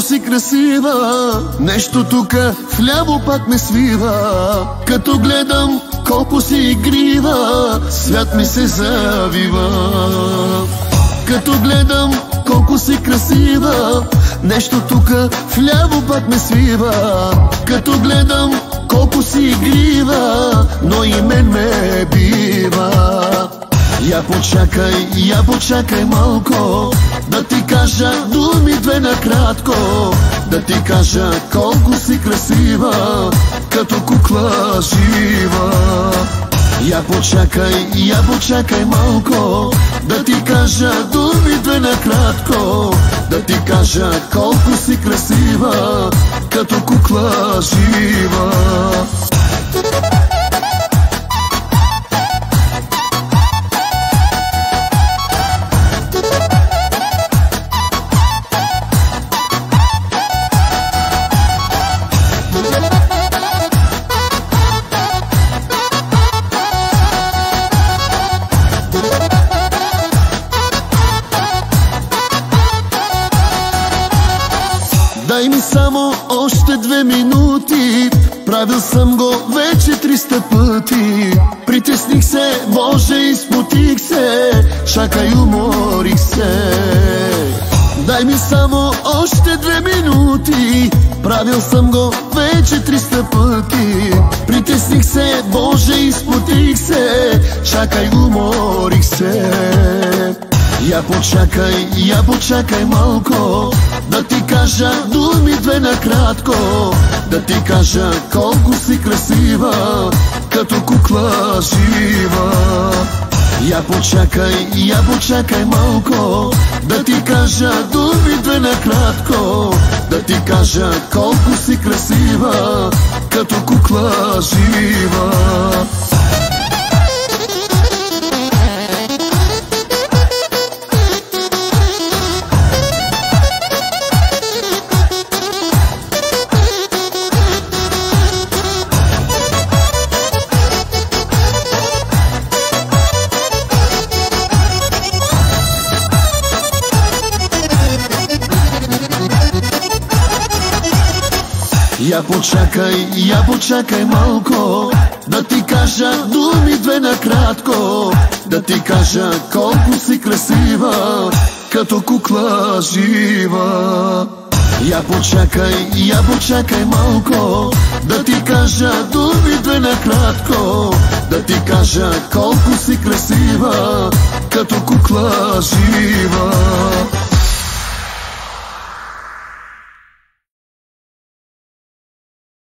си красива, нещо тука вляво пак ме свива. Като гледам колко си игрива, свят ми се завива. Като гледам колко си красива, нещо тука вляво пак ме свива. Като гледам колко си игрива, но и мен ме бива. Я почакай малко, да ти кажа думи две накратко. Да ти кажа колко си красива, като кукла жива. Я почакай малко, да ти кажа думи две накратко. Да ти кажа колко си красива, като кукла жива. Дай ми само още 2 минути, правил съм го вече 300 пъти. Притесних се, Боже, изпотих се, чакай, уморих се. Дай ми само още 2 минути, правил съм го вече 300 пъти. Притесних се, Боже, изпотих се, чакай, уморих се. Я почакай малко, да ти кажа думи две накратко. Да ти кажа колко си красива, като кукла жива. Я почакай малко, да ти кажа думи две накратко. Да ти кажа колко си красива, като кукла жива. Я почакай малко, да ти кажа думи две накратко. Да ти кажа колко си красива, като кукла жива. Я почакай малко, да ти кажа думи две накратко. Да ти кажа колко си красива, като кукла жива.